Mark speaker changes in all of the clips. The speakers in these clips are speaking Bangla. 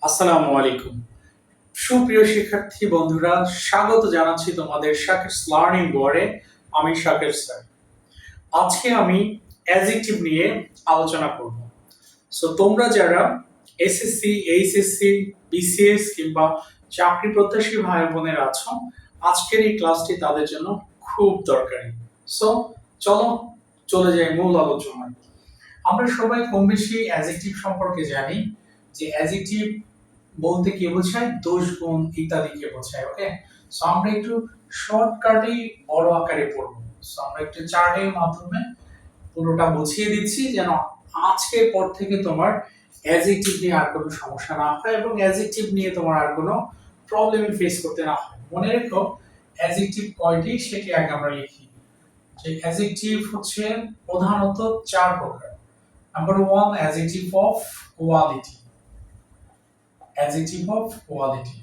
Speaker 1: আসসালামু আলাইকুম। সুপ্রিয় শিক্ষার্থী বন্ধুরা, স্বাগত জানাচ্ছি তোমাদের শাকিরস লার্নিং বোর্ডে। আমি শাকির স্যার। আজকে আমি অ্যাডজেক্টিভ নিয়ে আলোচনা করব। সো তোমরা যারা এসএসসি, এইচএসসি, বিসিএস কিংবা চাকরি প্রত্যাশী ভাই বোনেরা আছো, আজকের এই ক্লাসটি তাদের জন্য খুব দরকারি। সো চলো চলে যাই মূল আলোচনায়। আমরা সবাই কম বেশি অ্যাডজেক্টিভ সম্পর্কে জানি যে অ্যাডজেক্টিভ বলতে কি বোঝায়, দোষ গুণ ইত্যাদিকে বোঝায়। ওকে, সো আমরা একটু শর্টকাটে বড় আকারে পড়বো। সো আমরা একটু চার্টের মাধ্যমে পুরোটা বুঝিয়ে দিচ্ছি যেন আজকের পর থেকে তোমার অ্যাডজেক্টিভ নিয়ে আর কোনো সমস্যা না হয় এবং অ্যাডজেক্টিভ নিয়ে তোমার আর কোনো প্রবলেম ফেস করতে না হয়। মনে রেখো অ্যাডজেক্টিভ কয়টি সেটি আগে আমরা লিখি। যে অ্যাডজেক্টিভ হচ্ছে প্রধানত চার প্রকার। Number 1, adjective of quality. Adjective of quality,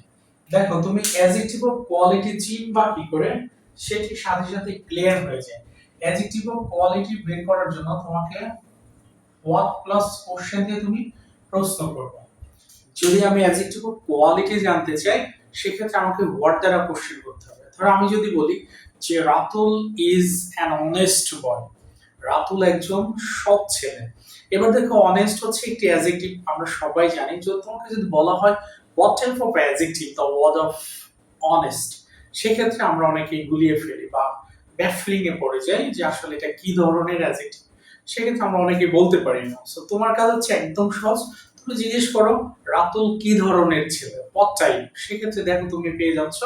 Speaker 1: দেখো তুমি অ্যাডজেক্টিভ অফ কোয়ালিটি চিনবা কি করে সেটি সাথে সাথে ক্লিয়ার হয়ে যায়। অ্যাডজেক্টিভ অফ কোয়ালিটি বের করার জন্য তোমাকে হোয়াট প্লাস কোশ্চেন দিয়ে তুমি প্রশ্ন করবে। যদি আমি অ্যাডজেক্টিভ অফ কোয়ালিটি জানতে চাই সেক্ষেত্রে আমাকে হোয়াট দ্বারা কোশ্চেন করতে হবে। ধরো আমি যদি বলি যে Ratul is an honest boy, Ratul একজন সৎ ছেলে। এবার দেখো অনেস্ট হচ্ছে একটি অ্যাডজেক্টিভ, আমরা সবাই জানি। যদি তোমাকে যদি বলা হয় what type of adjective the word of honest, সেক্ষেত্রে আমরা অনেকেই গুলিয়ে ফেলি বা ব্যাফলিং এ পড়ে যাই যে আসলে এটা কি ধরনের অ্যাডজেক্টিভ। সেক্ষেত্রে আমরা অনেকে বলতে পারি না। সো তোমার কাজ হচ্ছে একদম সহজ, তুমি জিজ্ঞেস করো রাতুল কি ধরনের ছেলে, হোয়াট টাইপ। সেক্ষেত্রে দেখো তুমি পেয়ে যাচ্ছ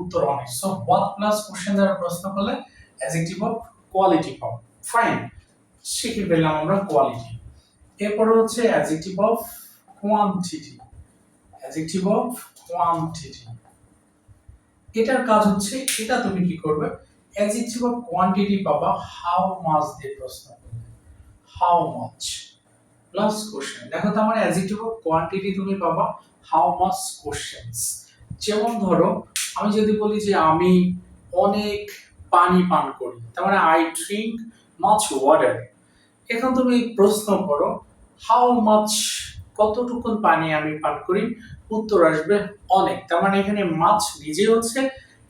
Speaker 1: উত্তর honest. So what plus question দ্বারা প্রশ্ন করলে অ্যাডজেক্টিভ অফ কোয়ালিটি পাবো। ফাইন, শিখে ফেললাম আমরা কোয়ালিটি। এরপর হচ্ছে adjective of quantity. Adjective of quantity, এটার কাজ হচ্ছে, এটা তুমি কি করবে, অ্যাডজেক্টিভ অফ কোয়ান্টিটি পাবা হাউ মাচ দিয়ে প্রশ্ন করবে। How much plus question. দেখো তো আমার অ্যাডজেক্টিভ অফ কোয়ান্টিটি তুমি পাবা হাউ মাচ কোশ্চেনস। যেমন ধরো আমি যদি বলি যে আমি অনেক পানি পান করি, তার মানে আই ড্রিঙ্ক মাচ ওয়াটার। এখন তুমি প্রশ্ন করো হাউ মাচ, কতটুকু পানি আমি পান করি, উত্তর আসবে অনেক। তার মানে এখানে মাছ নিজে হচ্ছে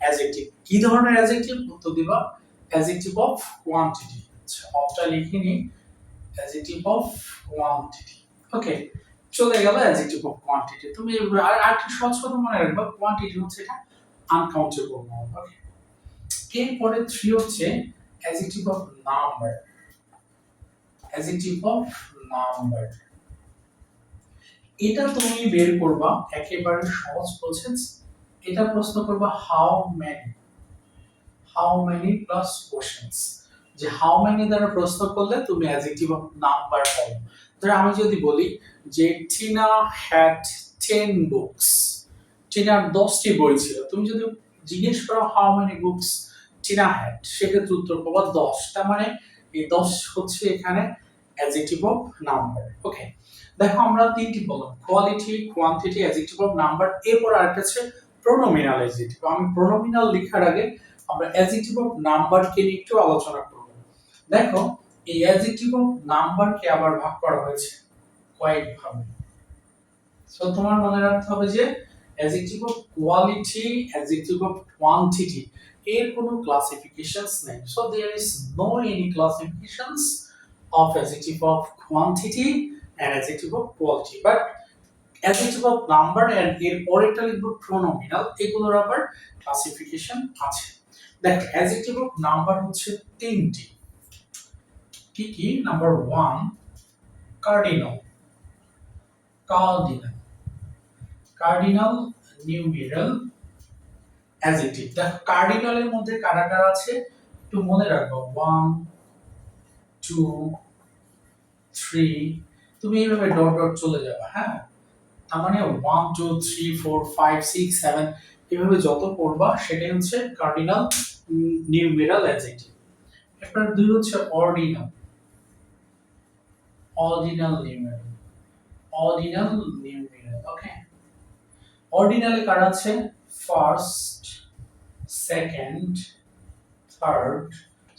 Speaker 1: অ্যাডজেক্টিভ। কি ধরনের অ্যাডজেক্টিভ, উত্তর দিবা অ্যাডজেক্টিভ অফ কোয়ান্টিটি। আচ্ছা, অফটা লিখে নি, অ্যাডজেক্টিভ অফ কোয়ান্টিটি। ওকে, চলে গেল অ্যাডজেক্টিভ অফ কোয়ান্টিটি। তুমি আর একটা সহজ কথা মনে রাখবা, কোয়ান্টিটি হচ্ছে এটা আনকাউন্টেবল নাউন। ওকে, এরপরে 3 হচ্ছে adjective of number. Adjective of number, এটা তুমি বের করবা একেবারে সহজ প্রসেস। এটা প্রশ্ন করবা how many. How many plus questions. যে হাউ মেনি দ্বারা প্রশ্ন করলে তুমি অ্যাডজেক্টিভ অফ নাম্বার পাবে। ধরো আমি যদি বলি যে টিনা হ্যাড 10 বুকস, টিনার 10টি বই ছিল। তুমি যদি জিজ্ঞেস করো how many books Tina had, সেক্ষেত্রে উত্তর পাবা 10। তার মানে এই 10 হচ্ছে এখানে অ্যাডজেক্টিভ অফ নাম্বার। ওকে, দেখো আমরা তিনটি বললাম, quality, quantity, adjective of number. এরপর আরেকটা আছে প্রোনোমিনাল অ্যাডজেক্টিভ। আমি প্রোনোমিনাল লেখার আগে আমরা অ্যাডজেক্টিভ অফ নাম্বারকে নিয়ে একটু আলোচনা করব। দেখো এই অ্যাডজেক্টিভ অফ নাম্বারকে আবার ভাগ করা হয়েছে কয়েকভাবে। সো তোমার মনে রাখতে হবে যে adjective of quality, adjective of quantity এর কোনো ক্লাসিফিকেশনস নেই। So there is no any classifications of adjective of quantity and adjective of quality, but adjective of number and এর পরেরটা লিখবো pronominal, এগুলোর আবার ক্লাসিফিকেশন আছে। দেখ adjective of number হচ্ছে তিনটি। কি কি? Number 1 cardinal, cardinal, cardinal numeral adjective। দেখ cardinal এর মধ্যে কারা কারা আছে একটু মনে রাখো, 1 2 3, তুমি এইভাবে ডট ডট চলে যাবে। হ্যাঁ, তার মানে 1 2 3 4 5 6 7 এভাবে যত পড়বা সেটাই হচ্ছে কার্ডিনাল নিউমেরাল অ্যাডজেক্টিভ। এরপর 2 হচ্ছে ordinal, ordinal numeral, ordinal numeral. Okay, অর্ডিনালে কার আছে ফার্স্ট, সেকেন্ড, থার্ড,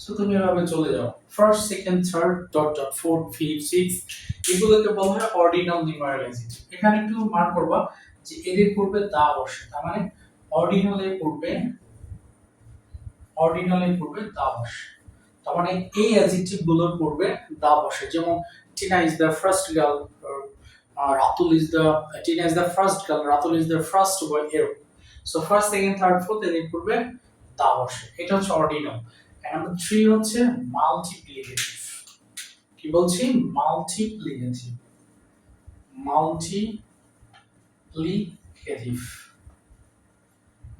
Speaker 1: সো তুমি এভাবে চলে যাও, first second third dot dot fourth fifth six, এগুলোকে বলা হয় অর্ডিনাল নিউমেরাল অ্যাডজেক্টিভ। এখানে একটু মার্ক করবা যে এদের পূর্বে দা বসে, তার মানে অর্ডিনালের পূর্বে দা বসে, তার মানে এই অ্যাডজেক্টিভ গুলোর পূর্বে দা বসে। যেমন Tina is the first girl, Ratul is the Tina is the first girl, Ratul is the first boy, এরকম। So first second third fourth এদের পূর্বে দা বসে, এটা হচ্ছে অর্ডিনাল। নাম্বার 3 হচ্ছে মাল্টিপ্লিকেটিভ। কি বলছি? Multiplicative. Multiplicative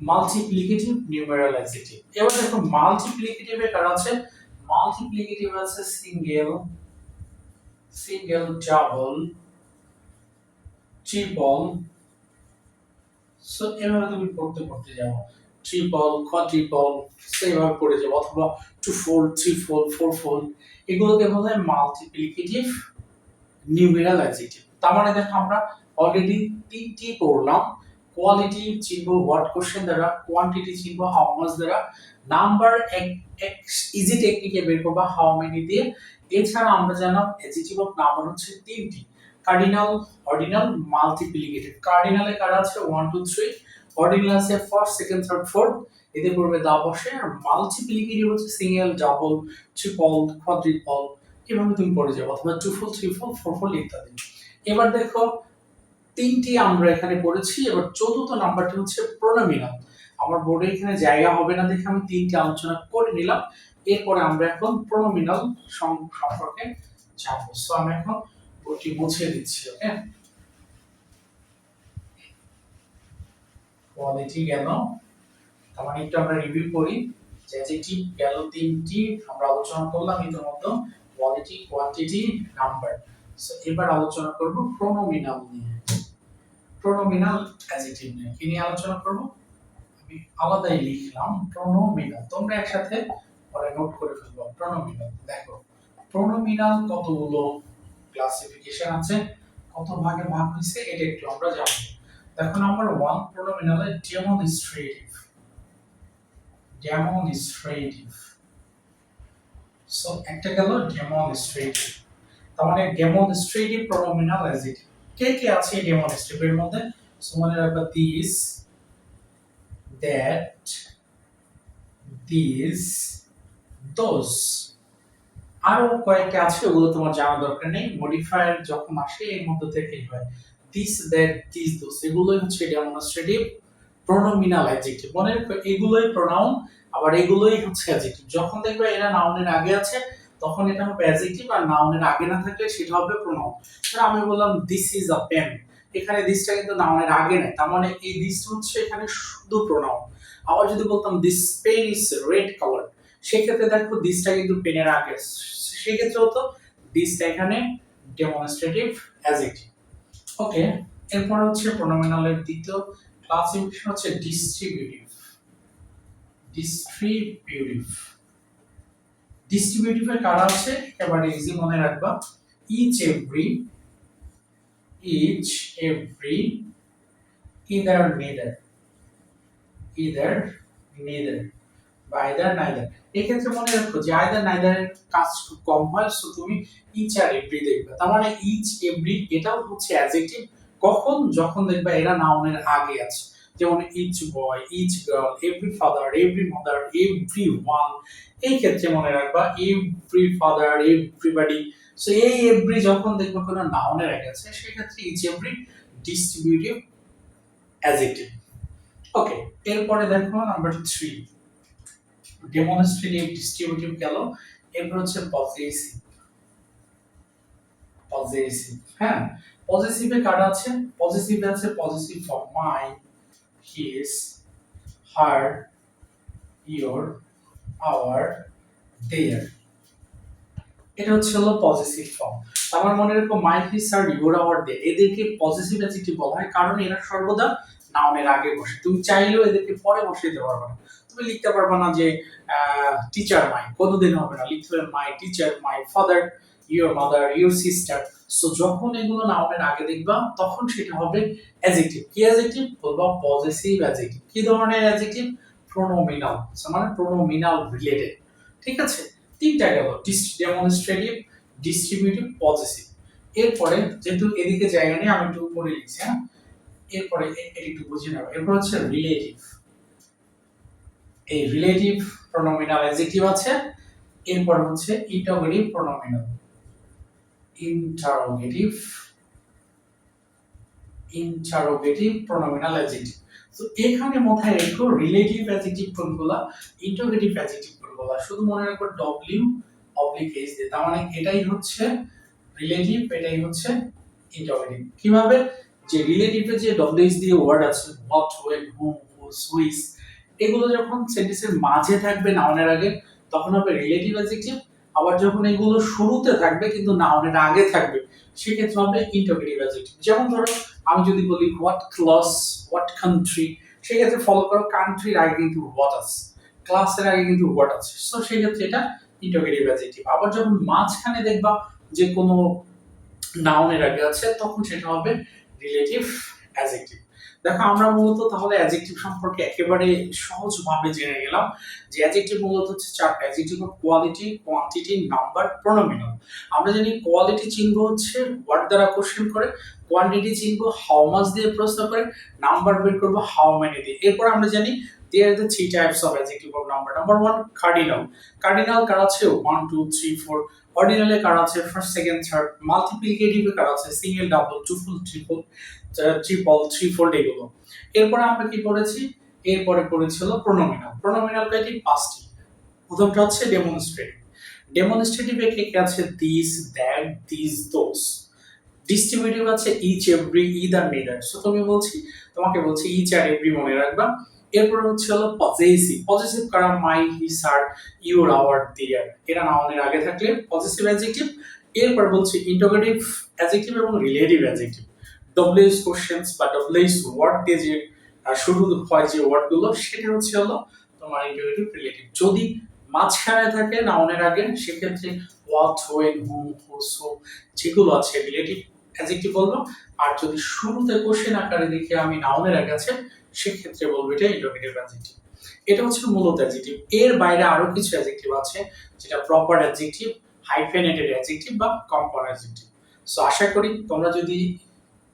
Speaker 1: multiplicative numeral adjective. এবার দেখো মাল্টিপ্লিকেটিভ এর কারণ আছে, মাল্টিপ্লিকেটিভ আছে সিঙ্গেল, ডাবল, ট্রিপল। সো এভাবে তুমি পড়তে যাও, ট্রিপল, কোয়াড্রিপল, সেভাবে পড়ে যাও, অথবা two fold, three fold, four fold, এগুলোকে বলা হয় মাল্টিপ্লিকেটিভ নিউমেরাল অ্যাডজেক্টিভ। তার মানে দেখো আমরা অলরেডি তিনটি পড়লাম, কোয়ালিটি চিনবো হোয়াট কোশ্চেন দ্বারা, কোয়ান্টিটি চিনবো হাউ মাচ দ্বারা, নাম্বার ইজি টেকনিকে বের করবো হাউ মেনি দিয়ে। এছাড়া আমরা জানলাম অ্যাডজেক্টিভ অফ নাম্বার হচ্ছে তিনটি, কার্ডিনাল, অর্ডিনাল, মাল্টিপ্লিকেটিভ। কার্ডিনালে কারা আছে 1 2 3, অর্ডিনাল আছে ফার্স্ট সেকেন্ড থার্ড ফোর্থ, এদের পূর্বে দা বসে। আর মাল্টিপ্লিকেটিভ হচ্ছে সিঙ্গেল, ডাবল, ট্রিপল, কোয়াড্রিপল, এভাবে তুমি পড়ে যাবে, অথবা two fold, three fold, four fold ইত্যাদি। এবার দেখো তিনটি আমরা এখানে পড়েছি, এবার চতুর্থ নাম্বারটি হচ্ছে প্রোনোমিনাল। আমার বোর্ডে এখানে জায়গা হবে না দেখে আমি তিনটি আলোচনা করে নিলাম, এরপরে আমরা এখন প্রোনোমিনাল সম্পর্কে জানবো। সো আমি এখন বোর্ডটি মুছে দিচ্ছি। ওকে, কোয়ালিটি গেল, তার মানে একটু আমরা রিভিউ করি যে অ্যাডজেক্টিভ গেল তিনটি আমরা আলোচনা করলাম ইতিমধ্যে, কোয়ালিটি, কোয়ান্টিটি, নাম্বার। সো এবার আলোচনা করব প্রোনোমিনাল নিয়ে, প্রোনোমিনাল অ্যাডজেক্টিভ নিয়ে। কি নিয়ে আলোচনা করব? আমি আলাদাই লিখলাম প্রোনোমিনাল, তোমরা একসাথে পরে নোট করে ফেলবো। প্রোনোমিনাল, দেখো প্রোনোমিনাল কতগুলো ক্লাসিফিকেশন আছে, কত ভাগে ভাগ হয়েছে, এটা একটু আমরা জানবো। দেখো নাম্বার 1 প্রোনোমিনালের ডেমনস্ট্রেটিভ। সো একটা গেল ডেমনস্ট্রেটিভ, তার মানে ডেমনস্ট্রেটিভ প্রোনোমিনাল অ্যাডজেক্টিভ। কে কে আছে ডেমনস্ট্রেটিভ এর মধ্যে? সো মনে রাখবা দিস, দ্যাট, দিস, দোজ। আরো কয়েকটা আছে, ওগুলো তোমার জানা দরকার নেই, মডিফায়ার যখন আসে এর মধ্যে থেকেই হয়। দিস, দ্যাট, দিস, দোজ, এগুলোই হচ্ছে ডেমনস্ট্রেটিভ প্রোনোমিনাল অ্যাডজেক্টিভ। মনে রাখো এগুলোই প্রোনাউন, আবার এগুলোই হচ্ছে অ্যাডজেক্টিভ। যখন দেখবে এরা নাউনের আগে আছে তখন এটা হবে অ্যাডজেক্টিভ, আর নাউনের আগে না থাকলে সেটা হবে প্রোনাউন। ধরো আমি বললাম দিস ইজ আ পেন, এখানে দিসটা কিন্তু নাউনের আগে নেই, তার মানে এই দিসটা হচ্ছে এখানে শুধু প্রোনাউন। আবার যদি বলতাম this pen is red colour, সেক্ষেত্রে দেখো দিসটা কিন্তু পেনের আগে, সেক্ষেত্রে হতো দিসটা এখানে ডেমনস্ট্রেটিভ অ্যাডজেক্টিভ। ওকে, এরপর হচ্ছে প্রোনোমিনালের দ্বিতীয় ক্লাসিফিকেশন হচ্ছে ডিস্ট্রিবিউটিভ। ডিস্ট্রিবিউটিভের কারা আছে একেবারে ইজি মনে রাখবা, ইচ এভরি, either neither, বা either neither। এই ক্ষেত্রে মনে রাখো যে either neither এর কাজ খুব কম হয়, সো তুমি ইচ আর এভরি দেখবে। তার মানে ইচ, এভরি এটাও হচ্ছে অ্যাডজেক্টিভ কখন? যখন দেখবা এরা নাউনের আগে আছে। যেমন each boy, each girl, every father, every mother, every one. এই ক্ষেত্রে মনে রাখবা এভরি ফাদার, এভরিবডি। সো এই এভরি যখন দেখবা কোনো নাউনের আগে আছে, সেক্ষেত্রে each, every distributive adjective. Okay, এরপরে দেখো নাম্বার 3 ডেমনস্ট্রেটিভ ডিস্ট্রিবিউটিভ গেল, এরপর হচ্ছে পজেসিভ। হ্যাঁ, পজেসিভে কারা আছে? পজেসিভে আছে possessive for my, his, her, your, our, their. এটা হচ্ছে হলো পজেসিভ ফর্ম। আমার মনে রাখো my, his, her, your, our, their, এদেরকে পজেসিভ অ্যাডজেক্টিভ বলা হয়, কারণ এরা সর্বদা নাউনের আগে বসে। তুমি চাইলেও এদেরকে পরে বসিয়ে দিতে পারবে না। তুমি লিখতে পারবে না যে টিচার মাই, কতদিন হবে না, লিখতে হবে my teacher, my father, your mother, your sister. So যখন এগুলো নাউনের আগে দেখবা তখন সেটা হবে অ্যাডজেক্টিভ। কি অ্যাডজেক্টিভ? বলবা পজেসিভ অ্যাডজেক্টিভ। কি ধরনের অ্যাডজেক্টিভ? প্রোনোমিনাল, মানে প্রোনোমিনাল রিলেটেড। ঠিক আছে? তিনটা গেল, ডেমনস্ট্রেটিভ, ডিস্ট্রিবিউটিভ, পজেসিভ। এরপরে যেহেতু এদিকে জায়গা নেই আমি একটু উপরে লিখছি, হ্যাঁ, এরপরে এটা একটু বুঝে নেব। এরপর হচ্ছে রিলেটিভ। এই রিলেটিভ প্রনোমিনাল অ্যাডজেক্টিভ আছে। এরপর হচ্ছে ইন্টারোগেটিভ প্রনোমিনাল, ইন্টারোগেটিভ ইন্টারোগেটিভ প্রনোমিনাল অ্যাডজেক্টিভ। তো এখানে মাথায় রেখো রিলেটিভ অ্যাডজেক্টিভ কোনগুলা, ইন্টারোগেটিভ অ্যাডজেক্টিভ কোনগুলা। শুধু মনে রাখো ডব্লিউ অবলিক এইচ দিয়ে, তার মানে এটাই হচ্ছে রিলেটিভ, এটাই হচ্ছে ইন্টারোগেটিভ। কিভাবে? যে রিলেটিভে যে ডব্লিউ দিয়ে ওয়ার্ড আছে, what, when, whom, whose, which, এগুলো যখন সেন্টেন্সের মাঝে থাকবে নাউনের আগে তখন হবে রিলেটিভ অ্যাডজেক্টিভ। আবার যখন এগুলো শুরুতে থাকবে কিন্তু নাউনের আগে থাকবে সেক্ষেত্রে হবে ইন্টারোগেটিভ অ্যাডজেক্টিভ। যেমন ধরো আমি যদি বলি হোয়াট ক্লাস, হোয়াট কান্ট্রি, সেক্ষেত্রে ফলো করো কান্ট্রির আগে কিন্তু হোয়াট আছে, ক্লাসের আগে কিন্তু হোয়াট আছে, সো সেক্ষেত্রে এটা ইন্টারোগেটিভ অ্যাডজেক্টিভ। আবার যখন মাঝখানে দেখবা যে কোনো নাউনের আগে আছে তখন সেটা হবে রিলেটিভ অ্যাডজেক্টিভ। দেখো আমরা মূলত তাহলে অ্যাডজেক্টিভ সম্পর্কে একেবারে সহজভাবে জেনে গেলাম যে অ্যাডজেক্টিভ মূলত হচ্ছে চারটা। Adjective of quality, quantity, number, pronominal. আমরা জানি কোয়ালিটি চিহ্ন হচ্ছে হোয়াট দ্বারা কোশ্চেন করে, কোয়ান্টিটি চিহ্ন হাউ মাচ দিয়ে প্রশ্ন করে, নাম্বার বের করবো হাউ মেনি দিয়ে। এরপর আমরা জানি there are the three types of adjective of number. Number one, cardinal. Cardinal কার আছে 1 2 3 4, ordinal এ কার আছে first second third, multiplicative এ কার আছে single double twofold triple triple threefold এগুলো। এরপর আমরা কি পড়েছি? এরপরে পড়েছি হলো প্রনোমিনাল। প্রনোমিনাল কয়টি? পাঁচটি। প্রথমটা হচ্ছে ডেমনস্ট্রেটিভ। ডেমনস্ট্রেটিভ এ কে আছে this, that, this, those. Distributive আছে each, every, either, neither. So তোমাকে বলছি ইচ আর এভরি মনে রাখবা। এরপর হচ্ছে হলো পজেসিভ। পজেসিভ কারা? মাই, হিজ, হার, ইউর, আওয়ার, দেয়ার। এরা নাউনের আগে থাকলে পজেসিভ অ্যাডজেক্টিভ। এরপর বলছি ইন্টারোগেটিভ অ্যাডজেক্টিভ এবং রিলেটিভ অ্যাডজেক্টিভ। ডব্লিউএস কোশ্চেনস বা ডব্লিউএস ওয়ার্ড দিয়ে যে শুরু হয় যে ওয়ার্ডগুলো সেটা হচ্ছে হলো তোমার ইন্টারোগেটিভ, রিলেটিভ। যদি মাঝখানে থাকে নাউনের আগে সেক্ষেত্রে হোয়াট, হোয়েন, হুম, হুজ, হু যেগুলো আছে রিলেটিভ অ্যাডজেক্টিভ বলবো। আর যদি শুরুতে কোশ্চেন আকারে দেখে আমি নাউনের আগে আছে সেক্ষেত্রে বলবো এটা ইন্টারোগেটিভ অ্যাডজেক্টিভ। এটা হচ্ছে মূলত অ্যাডজেক্টিভ। এর বাইরে আরো কিছু অ্যাডজেক্টিভ আছে যেটা প্রপার অ্যাডজেক্টিভ, হাইফেনেটেড অ্যাডজেক্টিভ বা কম্পাউন্ড অ্যাডজেক্টিভ। সো আশা করি তোমরা যদি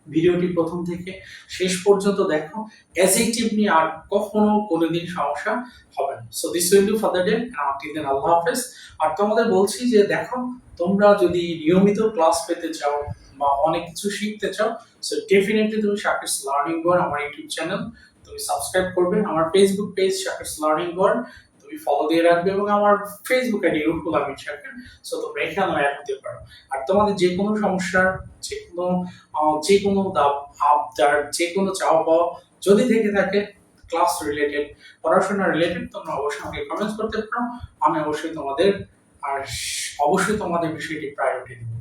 Speaker 1: ভিডিওটি প্রথম থেকে শেষ পর্যন্ত দেখো অ্যাডজেক্টিভ নিয়ে আর কখনো কোনোদিন সমস্যা হবে না। So this will do for the day, until then আল্লাহ হাফেজ। আর তোমাদের বলছি যে দেখো তোমরা যদি নিয়মিত ক্লাস পেতে চাও বা অনেক কিছু শিখতে চাও সো ডেফিনেটলি তুমি শাকিরস লার্নিং ওয়ার্ল্ড আমার ইউটিউব চ্যানেল তুমি সাবস্ক্রাইব করবে, আমার ফেসবুক পেজ শাকিরস লার্নিং ওয়ার্ল্ড তুমি ফলো দিয়ে রাখবে এবং আমার Facebook ID Ruhul Amin Shakir. So তোমরা এখানে অ্যাড হতে পারো। আর তোমাদের যে কোনো সমস্যার যে কোনো আবদার, যে কোনো চাওয়া পাওয়া যদি থেকে থাকে ক্লাস রিলেটেড, পড়াশোনা রিলেটেড, তোমরা অবশ্যই আমাকে কমেন্টস করতে পারো। আমি অবশ্যই তোমাদের বিষয়টি প্রায়োরিটি দেব।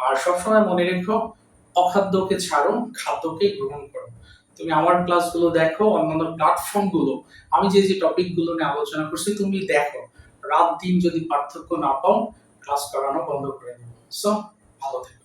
Speaker 1: আর সবসময় মনে রেখো অখাদ্যকে ছাড়ো, খাদ্যকে গ্রহণ করো। তুমি আমার ক্লাসগুলো দেখো, অন্যান্য প্ল্যাটফর্মগুলো আমি যে যে টপিকগুলো নিয়ে আলোচনা করছি তুমি দেখো, রাত দিন যদি পার্থক্য না পাও ক্লাস করানো বন্ধ করে দেবো। সো ভালো থেকো।